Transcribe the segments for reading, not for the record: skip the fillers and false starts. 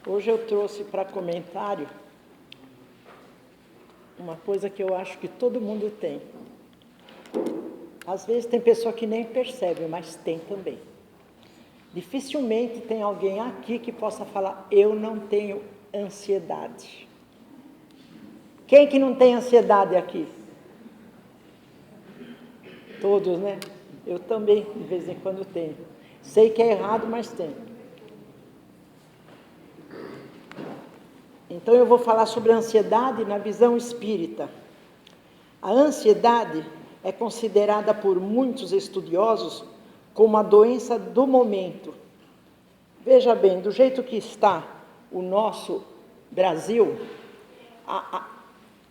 Hoje eu trouxe para comentário uma coisa que eu acho que todo mundo tem. Às vezes tem pessoa que nem percebe, mas tem também. Dificilmente tem alguém aqui que possa falar, eu não tenho ansiedade. Quem que não tem ansiedade aqui? Todos, né? Eu também, de vez em quando tenho. Sei que é errado, mas tenho. Então eu vou falar sobre a ansiedade na visão espírita. A ansiedade é considerada por muitos estudiosos como a doença do momento. Veja bem, do jeito que está o nosso Brasil,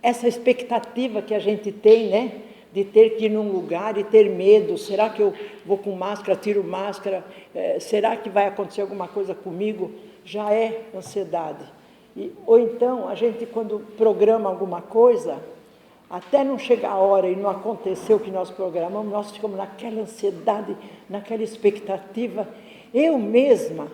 essa expectativa que a gente tem, né, de ter que ir num lugar e ter medo, será que eu vou com máscara, tiro máscara, será que vai acontecer alguma coisa comigo? Já é ansiedade. Ou então, a gente quando programa alguma coisa, até não chegar a hora e não acontecer o que nós programamos, nós ficamos naquela ansiedade, naquela expectativa. Eu mesma,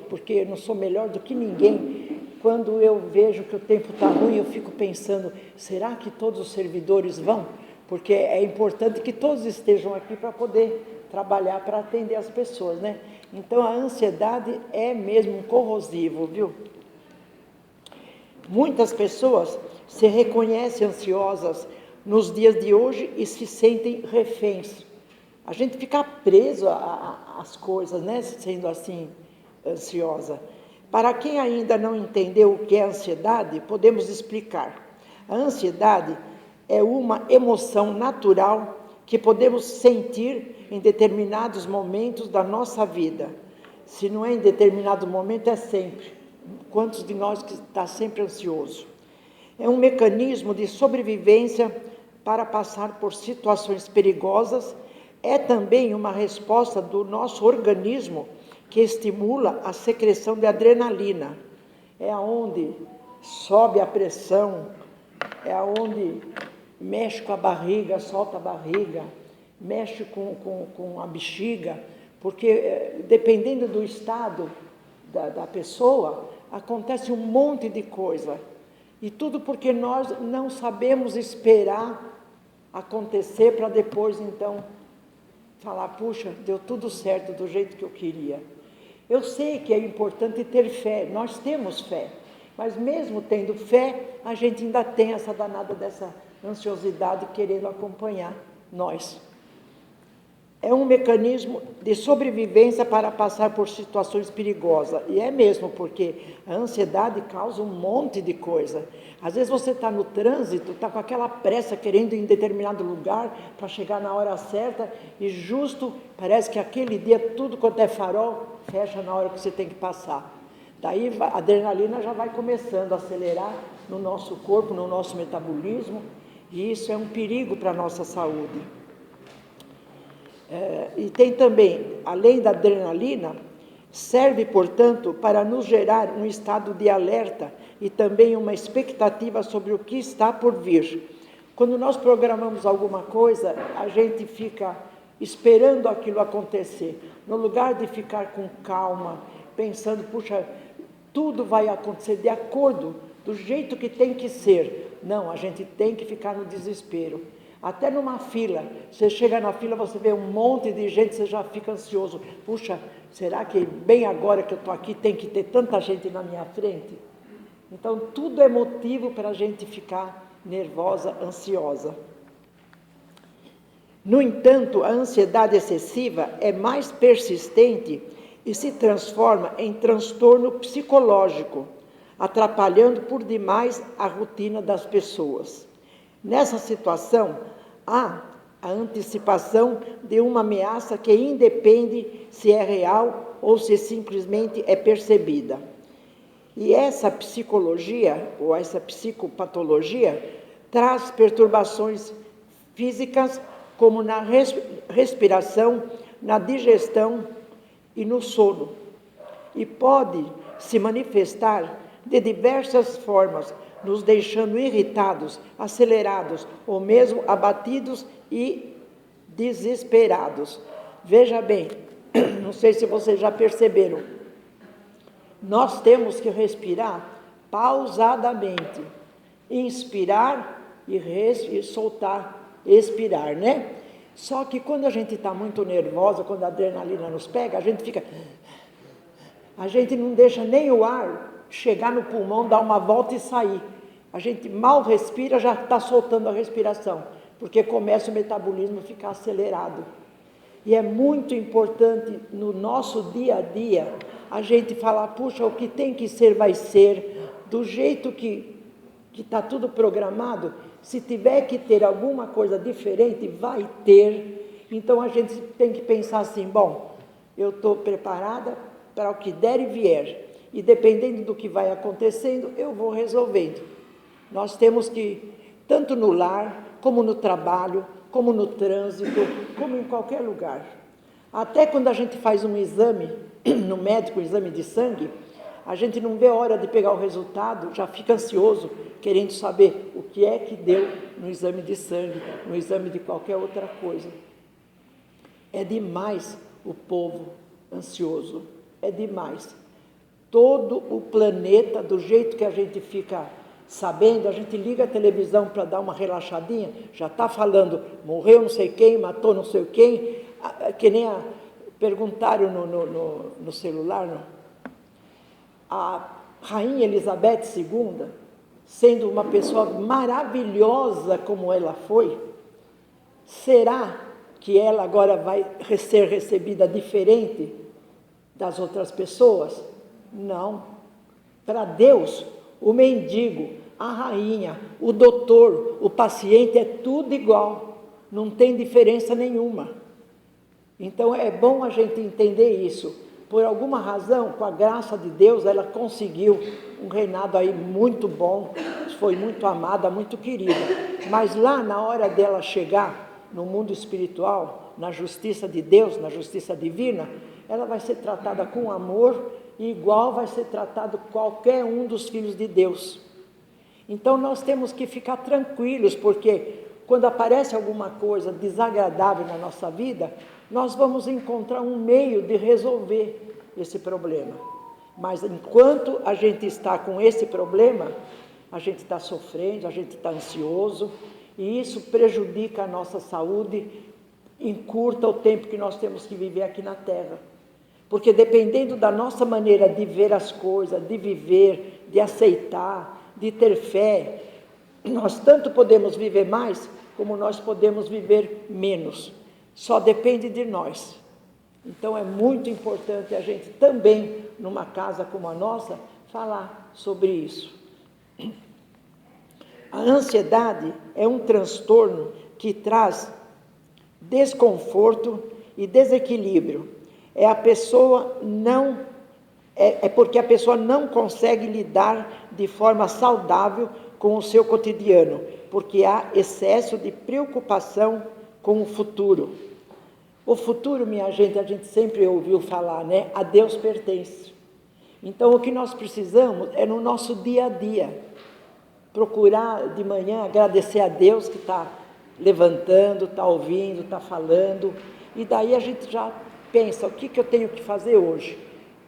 porque eu não sou melhor do que ninguém, quando eu vejo que o tempo está ruim, eu fico pensando, será que todos os servidores vão? Porque é importante que todos estejam aqui para poder trabalhar, para atender as pessoas, né? Então, a ansiedade é mesmo um corrosivo, viu? Muitas pessoas se reconhecem ansiosas nos dias de hoje e se sentem reféns. A gente fica preso às coisas, né? Sendo assim, ansiosa. Para quem ainda não entendeu o que é ansiedade, podemos explicar. A ansiedade é uma emoção natural que podemos sentir em determinados momentos da nossa vida. Se não é em determinado momento, é sempre. Quantos de nós que está sempre ansioso? É um mecanismo de sobrevivência para passar por situações perigosas. É também uma resposta do nosso organismo que estimula a secreção de adrenalina. É aonde sobe a pressão, é aonde mexe com a barriga, solta a barriga, mexe com a bexiga, porque dependendo do estado da pessoa, acontece um monte de coisa. E tudo porque nós não sabemos esperar acontecer para depois, então, falar, puxa, deu tudo certo do jeito que eu queria. Eu sei que é importante ter fé, nós temos fé, mas mesmo tendo fé, a gente ainda tem essa danada dessa ansiosidade querendo acompanhar nós. É um mecanismo de sobrevivência para passar por situações perigosas. E é mesmo, porque a ansiedade causa um monte de coisa. Às vezes você está no trânsito, está com aquela pressa querendo ir em determinado lugar para chegar na hora certa e justo parece que aquele dia tudo quanto é farol fecha na hora que você tem que passar. Daí a adrenalina já vai começando a acelerar no nosso corpo, no nosso metabolismo, e isso é um perigo para a nossa saúde. E tem também, além da adrenalina, serve, portanto, para nos gerar um estado de alerta e também uma expectativa sobre o que está por vir. Quando nós programamos alguma coisa, a gente fica esperando aquilo acontecer. No lugar de ficar com calma, pensando, puxa, tudo vai acontecer de acordo, do jeito que tem que ser. Não, a gente tem que ficar no desespero. Até numa fila, você chega na fila, você vê um monte de gente, você já fica ansioso. Puxa, será que bem agora que eu estou aqui tem que ter tanta gente na minha frente? Então, tudo é motivo para a gente ficar nervosa, ansiosa. No entanto, a ansiedade excessiva é mais persistente e se transforma em transtorno psicológico, atrapalhando por demais a rotina das pessoas. Nessa situação, há a antecipação de uma ameaça que independe se é real ou se simplesmente é percebida. E essa psicologia, ou essa psicopatologia, traz perturbações físicas, como na respiração, na digestão e no sono. E pode se manifestar de diversas formas, nos deixando irritados, acelerados, ou mesmo abatidos e desesperados. Veja bem, não sei se vocês já perceberam, Nós temos que respirar pausadamente, inspirar e soltar, expirar, né? Só que quando a gente está muito nervosa, quando a adrenalina nos pega, a gente não deixa nem o ar chegar no pulmão, dar uma volta e sair. A gente mal respira, já está soltando a respiração, porque começa o metabolismo a ficar acelerado. E é muito importante no nosso dia a dia a gente falar, puxa, o que tem que ser vai ser, do jeito que está tudo programado. Se tiver que ter alguma coisa diferente, vai ter. Então a gente tem que pensar assim, bom, eu estou preparada para o que der e vier, e dependendo do que vai acontecendo, eu vou resolvendo. Nós temos que, tanto no lar, como no trabalho, como no trânsito, como em qualquer lugar. Até quando a gente faz um exame, no médico, um exame de sangue, a gente não vê a hora de pegar o resultado, já fica ansioso, querendo saber o que é que deu no exame de sangue, no exame de qualquer outra coisa. É demais o povo ansioso, é demais. Todo o planeta, do jeito que a gente fica sabendo, a gente liga a televisão para dar uma relaxadinha, já está falando, morreu não sei quem, matou não sei quem, que nem perguntaram no celular, a Rainha Elizabeth II, sendo uma pessoa maravilhosa como ela foi, será que ela agora vai ser recebida diferente das outras pessoas? Não. Para Deus, o mendigo, a rainha, o doutor, o paciente é tudo igual, não tem diferença nenhuma. Então é bom a gente entender isso. Por alguma razão, com a graça de Deus, ela conseguiu um reinado aí muito bom, foi muito amada, muito querida. Mas lá na hora dela chegar no mundo espiritual, na justiça de Deus, na justiça divina, ela vai ser tratada com amor, e igual vai ser tratado qualquer um dos filhos de Deus. Então nós temos que ficar tranquilos, porque quando aparece alguma coisa desagradável na nossa vida, nós vamos encontrar um meio de resolver esse problema. Mas enquanto a gente está com esse problema, a gente está sofrendo, a gente está ansioso, e isso prejudica a nossa saúde, encurta o tempo que nós temos que viver aqui na Terra. Porque dependendo da nossa maneira de ver as coisas, de viver, de aceitar, de ter fé, nós tanto podemos viver mais, como nós podemos viver menos. Só depende de nós. Então é muito importante a gente também, numa casa como a nossa, falar sobre isso. A ansiedade é um transtorno que traz desconforto e desequilíbrio. Porque a pessoa não consegue lidar de forma saudável com o seu cotidiano, porque há excesso de preocupação com o futuro. O futuro, minha gente, a gente sempre ouviu falar, né? A Deus pertence. Então, o que nós precisamos é no nosso dia a dia, procurar de manhã agradecer a Deus que está levantando, está ouvindo, está falando, e daí a gente já pensa, o que eu tenho que fazer hoje?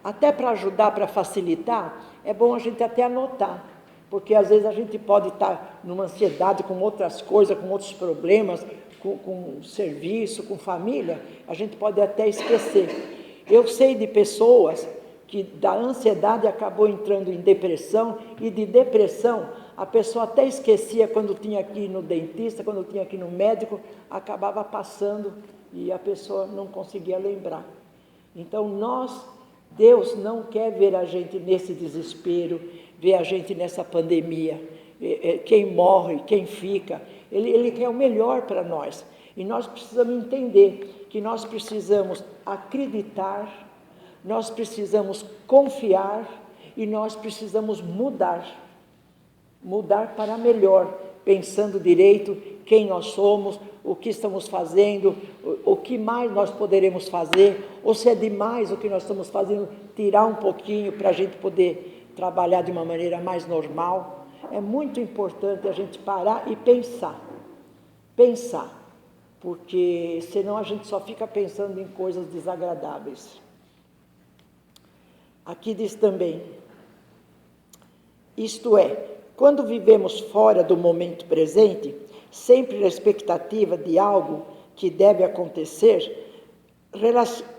Até para ajudar, para facilitar, é bom a gente até anotar, porque às vezes a gente pode estar numa ansiedade com outras coisas, com outros problemas, com serviço, com família, a gente pode até esquecer. Eu sei de pessoas que da ansiedade acabou entrando em depressão, e de depressão a pessoa até esquecia quando tinha que ir no dentista, quando tinha que ir no médico, acabava passando e a pessoa não conseguia lembrar. Então Deus não quer ver a gente nesse desespero, ver a gente nessa pandemia, quem morre, quem fica, Ele quer o melhor para nós, e nós precisamos entender que nós precisamos acreditar, nós precisamos confiar, e nós precisamos mudar para melhor, pensando direito quem nós somos, o que estamos fazendo, o que mais nós poderemos fazer, ou se é demais o que nós estamos fazendo, tirar um pouquinho para a gente poder trabalhar de uma maneira mais normal. É muito importante a gente parar e pensar, porque senão a gente só fica pensando em coisas desagradáveis. Aqui diz também, isto é, quando vivemos fora do momento presente, sempre na expectativa de algo que deve acontecer,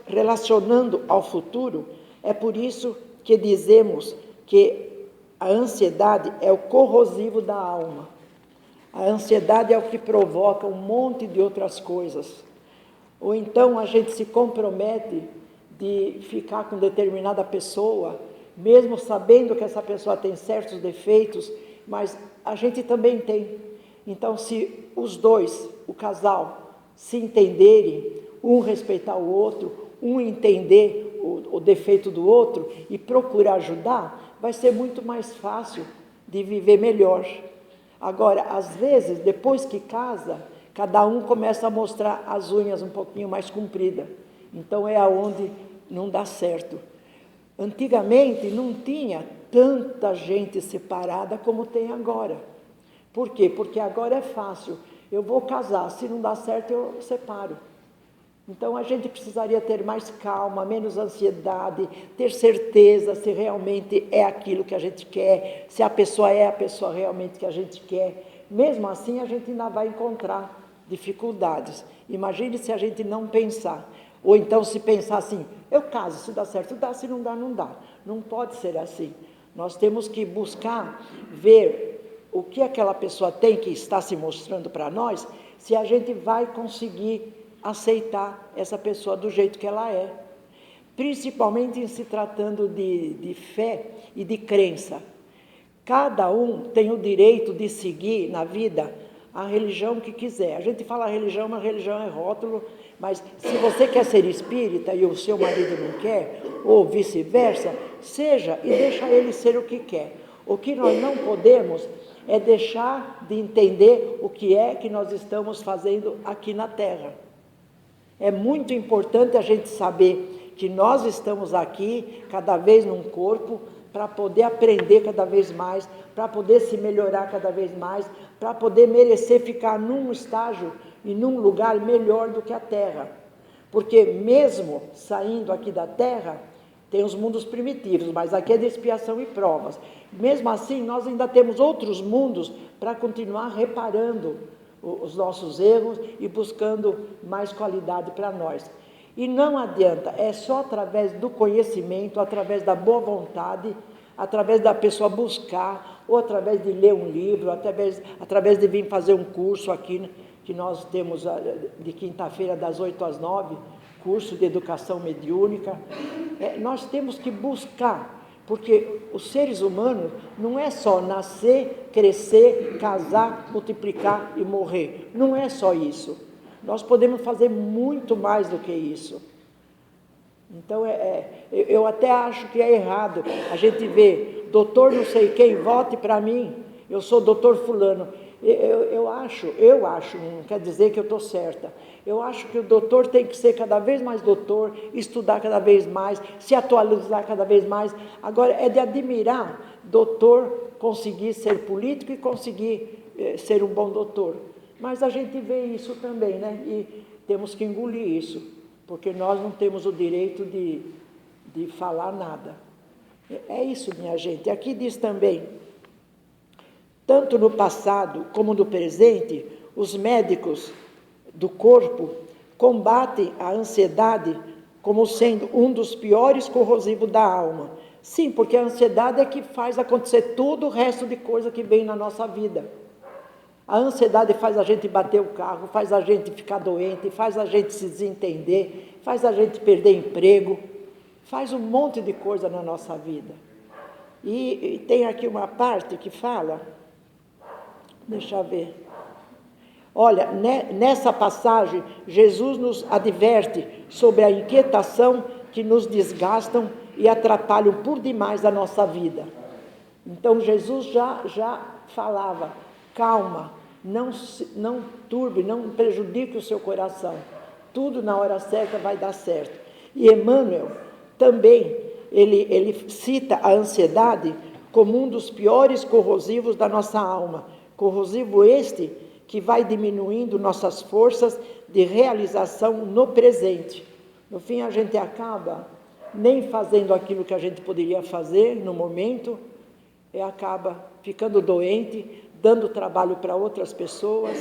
relacionando ao futuro, é por isso que dizemos que a ansiedade é o corrosivo da alma. A ansiedade é o que provoca um monte de outras coisas. Ou então a gente se compromete de ficar com determinada pessoa, mesmo sabendo que essa pessoa tem certos defeitos, mas a gente também tem. Então, se os dois, o casal, se entenderem, um respeitar o outro, um entender o defeito do outro e procurar ajudar, vai ser muito mais fácil de viver melhor. Agora, às vezes, depois que casa, cada um começa a mostrar as unhas um pouquinho mais compridas. Então, é aonde não dá certo. Antigamente, não tinha tanta gente separada como tem agora. Por quê? Porque agora é fácil. Eu vou casar, se não dá certo, eu separo. Então, a gente precisaria ter mais calma, menos ansiedade, ter certeza se realmente é aquilo que a gente quer, se a pessoa é a pessoa realmente que a gente quer. Mesmo assim, a gente ainda vai encontrar dificuldades. Imagine se a gente não pensar. Ou então se pensar assim, eu caso, se dá certo, dá, se não dá, não dá. Não pode ser assim. Nós temos que buscar ver o que aquela pessoa tem que está se mostrando para nós, se a gente vai conseguir aceitar essa pessoa do jeito que ela é. Principalmente em se tratando de fé e de crença. Cada um tem o direito de seguir na vida a religião que quiser. A gente fala religião, mas religião é rótulo, mas se você quer ser espírita e o seu marido não quer, ou vice-versa, seja e deixa ele ser o que quer. O que nós não podemos é deixar de entender o que é que nós estamos fazendo aqui na Terra. É muito importante a gente saber que nós estamos aqui, cada vez num corpo, para poder aprender cada vez mais, para poder se melhorar cada vez mais, para poder merecer ficar num estágio e num lugar melhor do que a Terra. Porque mesmo saindo aqui da Terra, tem os mundos primitivos, mas aqui é de expiação e provas. Mesmo assim, nós ainda temos outros mundos para continuar reparando os nossos erros e buscando mais qualidade para nós. E não adianta, é só através do conhecimento, através da boa vontade, através da pessoa buscar, ou através de ler um livro, através de vir fazer um curso aqui, que nós temos de quinta-feira das 8 às 9, curso de educação mediúnica. Nós temos que buscar, porque os seres humanos não é só nascer, crescer, casar, multiplicar e morrer. Não é só isso. Nós podemos fazer muito mais do que isso. Então, eu até acho que é errado a gente ver, doutor não sei quem, vote para mim, eu sou doutor fulano. Eu acho, não quer dizer que eu estou certa, eu acho que o doutor tem que ser cada vez mais doutor, estudar cada vez mais, se atualizar cada vez mais. Agora, é de admirar doutor conseguir ser político e conseguir ser um bom doutor. Mas a gente vê isso também, né? E temos que engolir isso, porque nós não temos o direito de falar nada. É isso, minha gente. Aqui diz também, tanto no passado como no presente, os médicos do corpo combatem a ansiedade como sendo um dos piores corrosivos da alma. Sim, porque a ansiedade é que faz acontecer todo o resto de coisa que vem na nossa vida. A ansiedade faz a gente bater o carro, faz a gente ficar doente, faz a gente se desentender, faz a gente perder emprego, faz um monte de coisa na nossa vida. E tem aqui uma parte que fala, deixa eu ver. Olha, nessa passagem, Jesus nos adverte sobre a inquietação que nos desgastam e atrapalham por demais a nossa vida. Então, Jesus já falava, calma, não turbe, não prejudique o seu coração. Tudo na hora certa vai dar certo. E Emmanuel também, ele cita a ansiedade como um dos piores corrosivos da nossa alma. Corrosivo este que vai diminuindo nossas forças de realização no presente. No fim, a gente acaba nem fazendo aquilo que a gente poderia fazer no momento, e acaba ficando doente, dando trabalho para outras pessoas,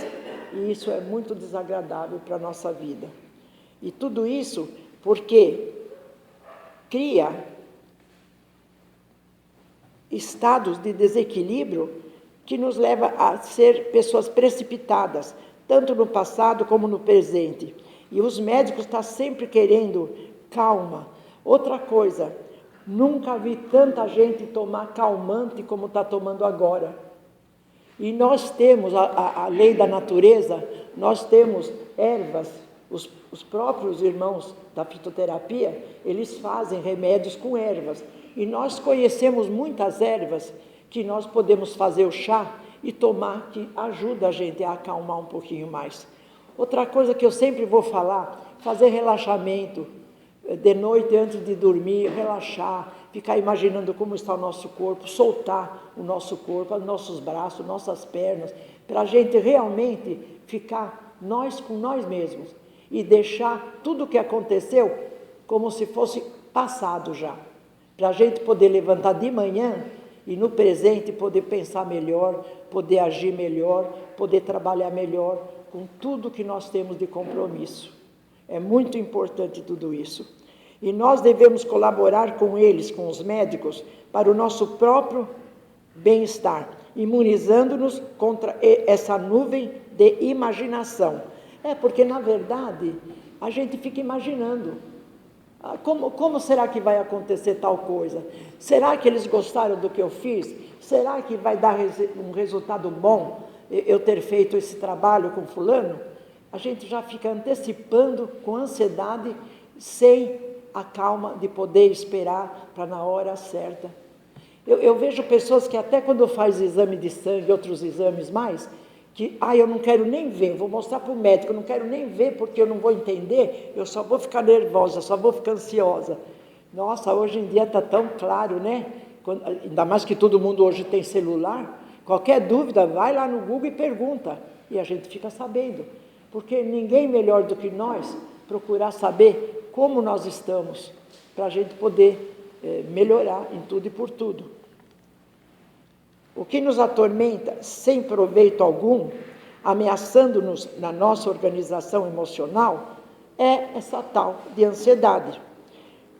e isso é muito desagradável para a nossa vida. E tudo isso porque cria estados de desequilíbrio que nos leva a ser pessoas precipitadas, tanto no passado como no presente. E os médicos estão sempre querendo calma. Outra coisa, nunca vi tanta gente tomar calmante como está tomando agora. E nós temos a lei da natureza, nós temos ervas, os próprios irmãos da fitoterapia, eles fazem remédios com ervas. E nós conhecemos muitas ervas que nós podemos fazer o chá e tomar, que ajuda a gente a acalmar um pouquinho mais. Outra coisa que eu sempre vou falar, fazer relaxamento, de noite antes de dormir, relaxar, ficar imaginando como está o nosso corpo, soltar o nosso corpo, os nossos braços, nossas pernas, para a gente realmente ficar nós com nós mesmos e deixar tudo o que aconteceu como se fosse passado já, para a gente poder levantar de manhã e no presente poder pensar melhor, poder agir melhor, poder trabalhar melhor com tudo que nós temos de compromisso. É muito importante tudo isso. E nós devemos colaborar com eles, com os médicos, para o nosso próprio bem-estar, imunizando-nos contra essa nuvem de imaginação. Porque, na verdade, a gente fica imaginando. Como será que vai acontecer tal coisa? Será que eles gostaram do que eu fiz? Será que vai dar um resultado bom eu ter feito esse trabalho com fulano? A gente já fica antecipando com ansiedade, sem a calma de poder esperar para na hora certa. Eu vejo pessoas que até quando faz exame de sangue, outros exames mais, que eu não quero nem ver, vou mostrar para o médico, eu não quero nem ver porque eu não vou entender, eu só vou ficar nervosa, só vou ficar ansiosa. Nossa, hoje em dia está tão claro, né? Ainda mais que todo mundo hoje tem celular, qualquer dúvida, vai lá no Google e pergunta, e a gente fica sabendo. Porque ninguém melhor do que nós procurar saber como nós estamos, para a gente poder melhorar em tudo e por tudo. O que nos atormenta sem proveito algum, ameaçando-nos na nossa organização emocional, é essa tal de ansiedade.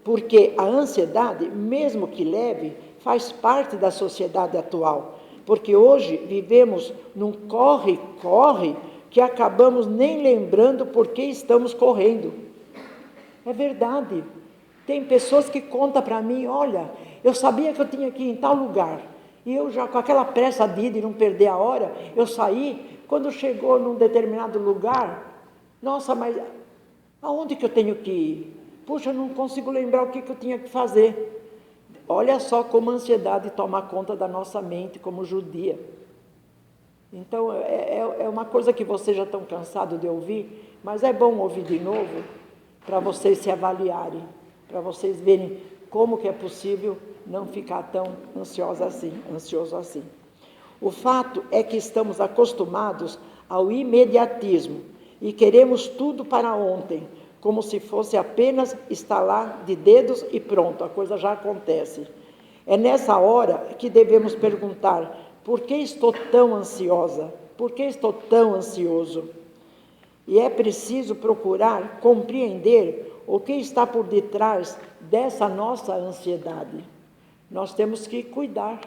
Porque a ansiedade, mesmo que leve, faz parte da sociedade atual. Porque hoje vivemos num corre-corre, que acabamos nem lembrando por que estamos correndo. É verdade. Tem pessoas que contam para mim, olha, eu sabia que eu tinha que ir em tal lugar, e eu já com aquela pressa de não perder a hora, eu saí, quando chegou num determinado lugar, nossa, mas aonde que eu tenho que ir? Puxa, eu não consigo lembrar o que eu tinha que fazer. Olha só como a ansiedade toma conta da nossa mente como judia. Então, é uma coisa que vocês já estão cansados de ouvir, mas é bom ouvir de novo, para vocês se avaliarem, para vocês verem como que é possível não ficar tão ansioso assim. O fato é que estamos acostumados ao imediatismo e queremos tudo para ontem, como se fosse apenas estalar de dedos e pronto, a coisa já acontece. É nessa hora que devemos perguntar: por que estou tão ansiosa? Por que estou tão ansioso? E é preciso procurar compreender o que está por detrás dessa nossa ansiedade. Nós temos que cuidar.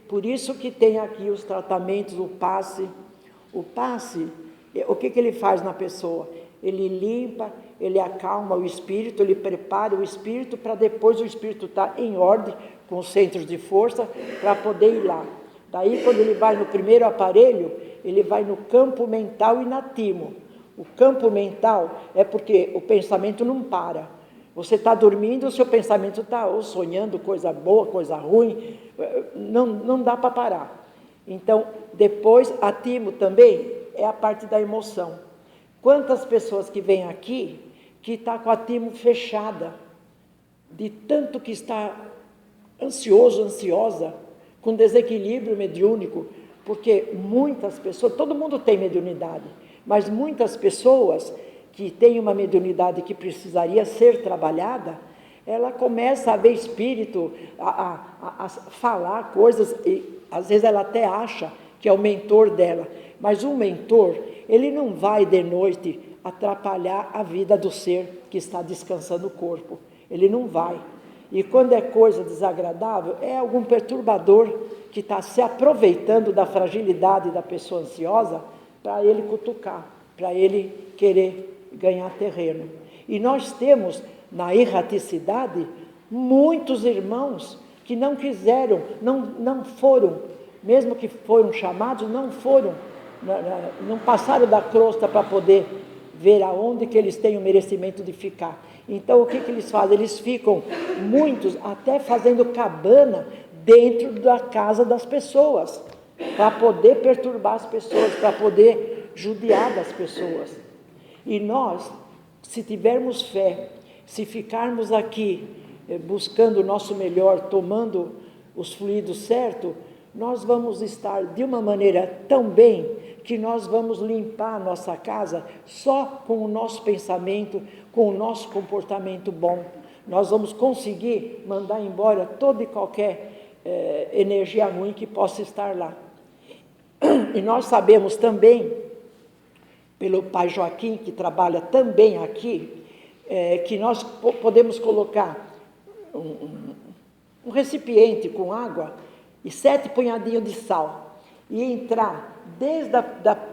Por isso que tem aqui os tratamentos, o passe. O passe, o que ele faz na pessoa? Ele limpa, ele acalma o espírito, ele prepara o espírito para depois o espírito estar em ordem, com os centros de força, para poder ir lá. Daí, quando ele vai no primeiro aparelho, ele vai no campo mental e na timo. O campo mental é porque o pensamento não para. Você está dormindo, o seu pensamento está ou sonhando coisa boa, coisa ruim, não dá para parar. Então, depois, a timo também é a parte da emoção. Quantas pessoas que vêm aqui, que está com a timo fechada, de tanto que está ansioso, ansiosa, com desequilíbrio mediúnico, porque muitas pessoas, todo mundo tem mediunidade, mas muitas pessoas que tem uma mediunidade que precisaria ser trabalhada, ela começa a ver espírito, a falar coisas, e às vezes ela até acha que é o mentor dela, mas o mentor, ele não vai de noite atrapalhar a vida do ser que está descansando o corpo, ele não vai. E quando é coisa desagradável, é algum perturbador que está se aproveitando da fragilidade da pessoa ansiosa para ele cutucar, para ele querer ganhar terreno. E nós temos na erraticidade muitos irmãos que não quiseram, não foram, mesmo que foram chamados, não foram, não passaram da crosta para poder ver aonde que eles têm o merecimento de ficar. Então o que eles fazem? Eles ficam, muitos, até fazendo cabana dentro da casa das pessoas, para poder perturbar as pessoas, para poder judiar das pessoas. E nós, se tivermos fé, se ficarmos aqui buscando o nosso melhor, tomando os fluidos certos, nós vamos estar de uma maneira tão bem que nós vamos limpar a nossa casa só com o nosso pensamento, com o nosso comportamento bom. Nós vamos conseguir mandar embora toda e qualquer energia ruim que possa estar lá. E nós sabemos também, pelo pai Joaquim, que trabalha também aqui, que nós podemos colocar um recipiente com água e 7 punhadinhos de sal, e entrar desde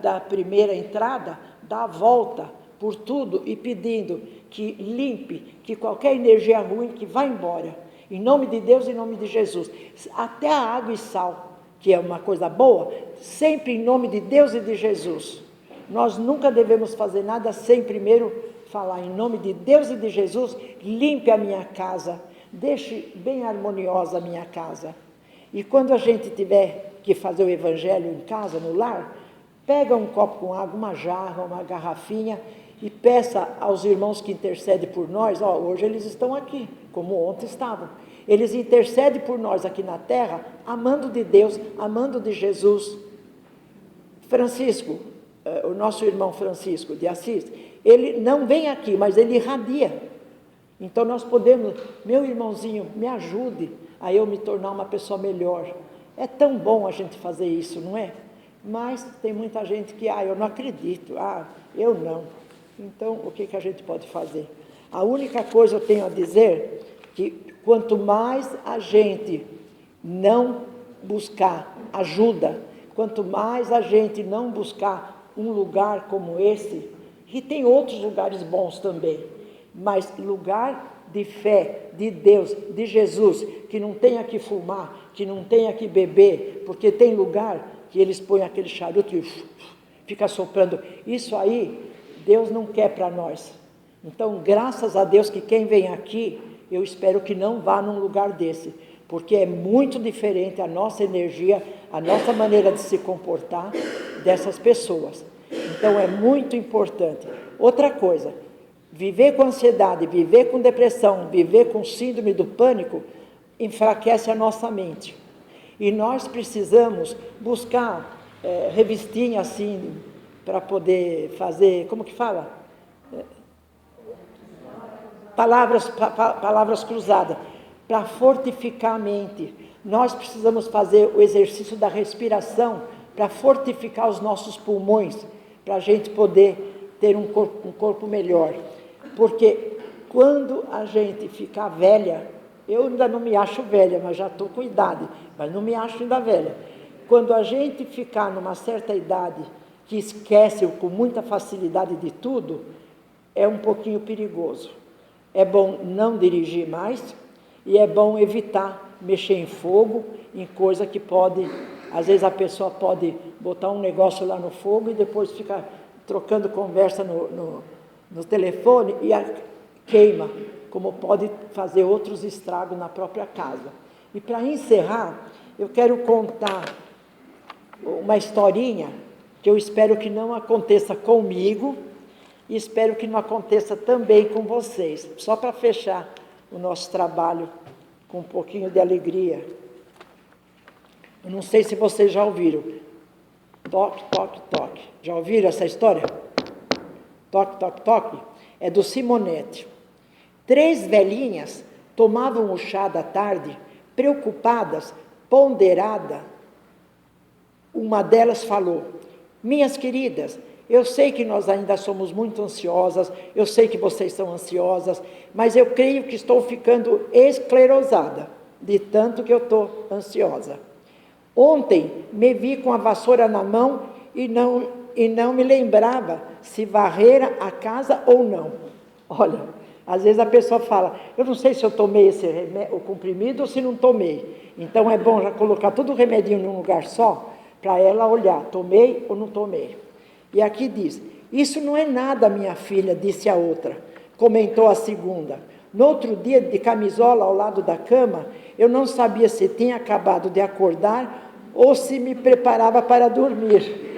da primeira entrada, dar a volta por tudo e pedindo que limpe, que qualquer energia ruim que vá embora, em nome de Deus, em nome de Jesus, até a água e sal, que é uma coisa boa, sempre em nome de Deus e de Jesus. Nós nunca devemos fazer nada sem primeiro falar em nome de Deus e de Jesus, limpe a minha casa, deixe bem harmoniosa a minha casa. E quando a gente tiver que fazer o evangelho em casa, no lar, pega um copo com água, uma jarra, uma garrafinha e peça aos irmãos que intercedem por nós, hoje eles estão aqui, como ontem estavam. Eles intercedem por nós aqui na terra, amando de Deus, amando de Jesus. Francisco, o nosso irmão Francisco de Assis, ele não vem aqui, mas ele irradia. Então nós podemos, meu irmãozinho, me ajude a eu me tornar uma pessoa melhor. É tão bom a gente fazer isso, não é? Mas tem muita gente que, eu não acredito, eu não. Então, o que a gente pode fazer? A única coisa eu tenho a dizer, que quanto mais a gente não buscar ajuda, quanto mais a gente não buscar um lugar como esse, e tem outros lugares bons também, mas lugar de fé, de Deus, de Jesus, que não tenha que fumar, que não tenha que beber, porque tem lugar que eles põem aquele charuto e fica soprando. Isso aí, Deus não quer para nós. Então, graças a Deus que quem vem aqui, eu espero que não vá num lugar desse, porque é muito diferente a nossa energia, a nossa maneira de se comportar dessas pessoas. Então, é muito importante. Outra coisa, viver com ansiedade, viver com depressão, viver com síndrome do pânico, enfraquece a nossa mente. E nós precisamos buscar revistinha assim, para poder fazer, como que fala? Palavras cruzadas, para fortificar a mente. Nós precisamos fazer o exercício da respiração, para fortificar os nossos pulmões, para a gente poder ter um corpo melhor. Porque quando a gente ficar velha, eu ainda não me acho velha, mas já estou com idade, mas não me acho ainda velha. Quando a gente ficar numa certa idade, que esquece com muita facilidade de tudo, é um pouquinho perigoso. É bom não dirigir mais e é bom evitar mexer em fogo, em coisa que pode, às vezes a pessoa pode botar um negócio lá no fogo e depois ficar trocando conversa no telefone e queima, como pode fazer outros estragos na própria casa. E para encerrar, eu quero contar uma historinha que eu espero que não aconteça comigo e espero que não aconteça também com vocês, só para fechar o nosso trabalho com um pouquinho de alegria. Eu não sei se vocês já ouviram. Toque, toque, toque. Já ouviram essa história? toque, toque, toque, é do Simonetti. 3 velhinhas tomavam o chá da tarde, preocupadas, ponderada. Uma delas falou: minhas queridas, eu sei que nós ainda somos muito ansiosas, eu sei que vocês são ansiosas, mas eu creio que estou ficando esclerosada, de tanto que eu estou ansiosa. Ontem me vi com a vassoura na mão e não me lembrava se varrera a casa ou não. Olha, às vezes a pessoa fala, eu não sei se eu tomei o comprimido ou se não tomei. Então é bom já colocar todo o remedinho num lugar só, para ela olhar, tomei ou não tomei. E aqui diz, isso não é nada, minha filha, disse a outra, comentou a segunda. No outro dia, de camisola ao lado da cama, eu não sabia se tinha acabado de acordar ou se me preparava para dormir.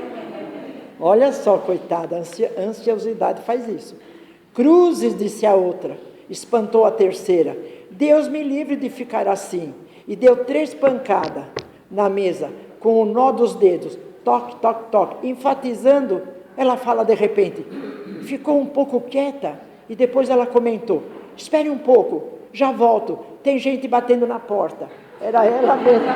Olha só, coitada, a ansiosidade faz isso. Cruzes, disse a outra, espantou a terceira. Deus me livre de ficar assim. E deu 3 pancadas na mesa, com o nó dos dedos. Toque, toque, toque. Enfatizando, ela fala de repente. Ficou um pouco quieta e depois ela comentou. Espere um pouco, já volto. Tem gente batendo na porta. Era ela mesma.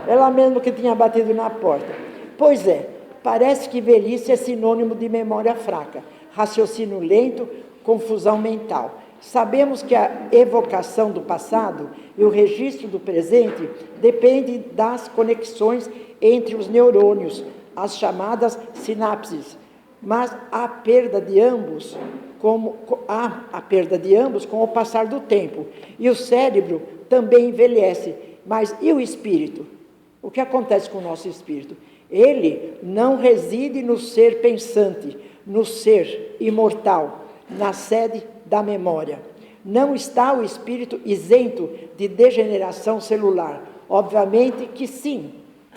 Ela mesma que tinha batido na porta. Pois é, parece que velhice é sinônimo de memória fraca, raciocínio lento, confusão mental. Sabemos que a evocação do passado e o registro do presente dependem das conexões entre os neurônios, as chamadas sinapses, mas há perda de ambos com o passar do tempo. E o cérebro também envelhece. Mas e o espírito? O que acontece com o nosso espírito? Ele não reside no ser pensante, no ser imortal, na sede da memória. Não está o espírito isento de degeneração celular? Obviamente que sim,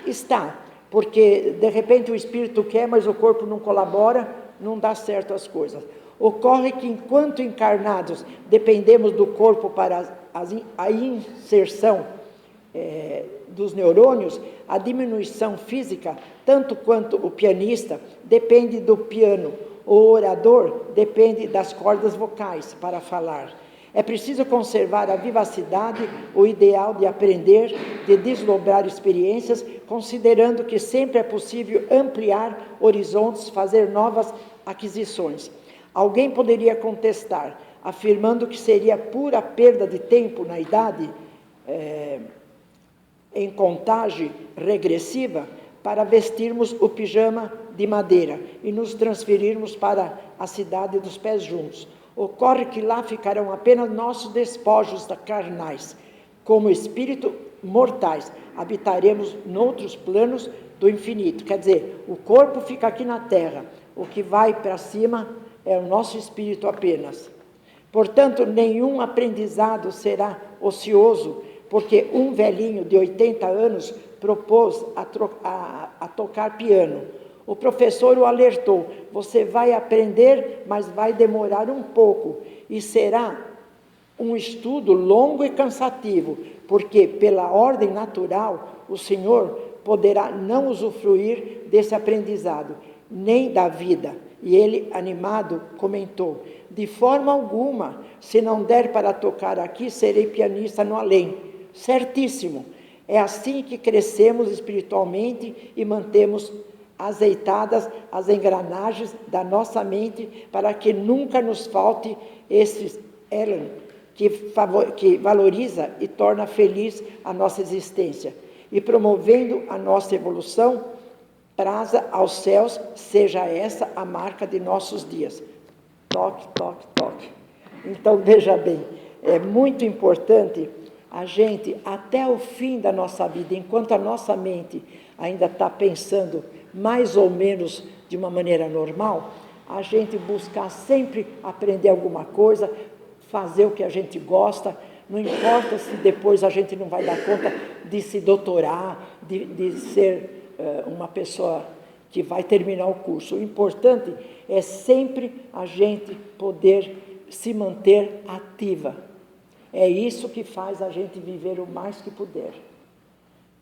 está. Porque, de repente, o espírito quer, mas o corpo não colabora, não dá certo as coisas. Ocorre que, enquanto encarnados, dependemos do corpo para a inserção dos neurônios, a diminuição física, tanto quanto o pianista, depende do piano. O orador depende das cordas vocais para falar. É preciso conservar a vivacidade, o ideal de aprender, de desdobrar experiências, considerando que sempre é possível ampliar horizontes, fazer novas aquisições. Alguém poderia contestar, afirmando que seria pura perda de tempo na idade, em contagem regressiva, para vestirmos o pijama de madeira e nos transferirmos para a cidade dos pés juntos. Ocorre que lá ficarão apenas nossos despojos carnais. Como espírito mortais, habitaremos noutros planos do infinito. Quer dizer, o corpo fica aqui na terra, o que vai para cima é o nosso espírito apenas. Portanto, nenhum aprendizado será ocioso, porque um velhinho de 80 anos propôs a tocar piano. O professor o alertou, você vai aprender, mas vai demorar um pouco, e será um estudo longo e cansativo, porque pela ordem natural, o senhor poderá não usufruir desse aprendizado, nem da vida. E ele, animado, comentou, de forma alguma, se não der para tocar aqui, serei pianista no além. Certíssimo, é assim que crescemos espiritualmente e mantemos azeitadas as engrenagens da nossa mente para que nunca nos falte esse elan que valoriza e torna feliz a nossa existência. E promovendo a nossa evolução, traza aos céus, seja essa a marca de nossos dias. Toque, toque, toque. Então, veja bem, é muito importante a gente, até o fim da nossa vida, enquanto a nossa mente ainda está pensando mais ou menos de uma maneira normal, a gente buscar sempre aprender alguma coisa, fazer o que a gente gosta, não importa se depois a gente não vai dar conta de se doutorar, de ser uma pessoa que vai terminar o curso. O importante é sempre a gente poder se manter ativa. É isso que faz a gente viver o mais que puder.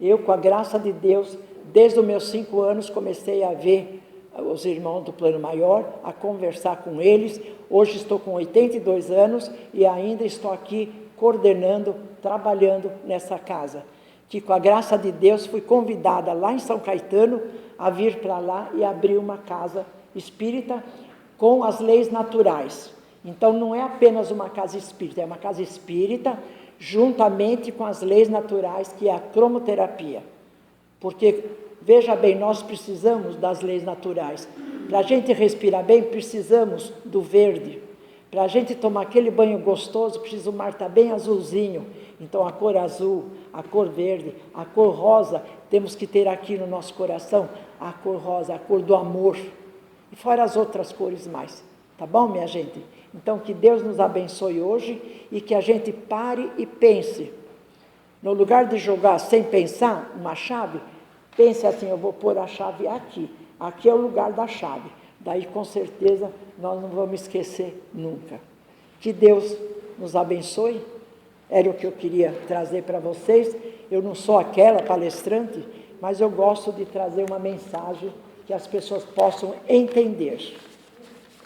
Eu, com a graça de Deus, desde os meus 5 anos, comecei a ver os irmãos do plano maior, a conversar com eles. Hoje estou com 82 anos e ainda estou aqui coordenando, trabalhando nessa casa. Que com a graça de Deus fui convidada lá em São Caetano a vir para lá e abrir uma casa espírita com as leis naturais. Então não é apenas uma casa espírita, é uma casa espírita juntamente com as leis naturais, que é a cromoterapia. Porque, veja bem, nós precisamos das leis naturais. Para a gente respirar bem, precisamos do verde. Para a gente tomar aquele banho gostoso, precisa o mar estar bem azulzinho. Então a cor azul, a cor verde, a cor rosa, temos que ter aqui no nosso coração a cor rosa, a cor do amor. E fora as outras cores mais. Tá bom, minha gente? Então que Deus nos abençoe hoje e que a gente pare e pense. No lugar de jogar sem pensar uma chave, pense assim, eu vou pôr a chave aqui. Aqui é o lugar da chave. Daí, com certeza, nós não vamos esquecer nunca. Que Deus nos abençoe. Era o que eu queria trazer para vocês. Eu não sou aquela palestrante, mas eu gosto de trazer uma mensagem que as pessoas possam entender.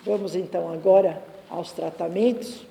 Vamos, então, agora aos tratamentos.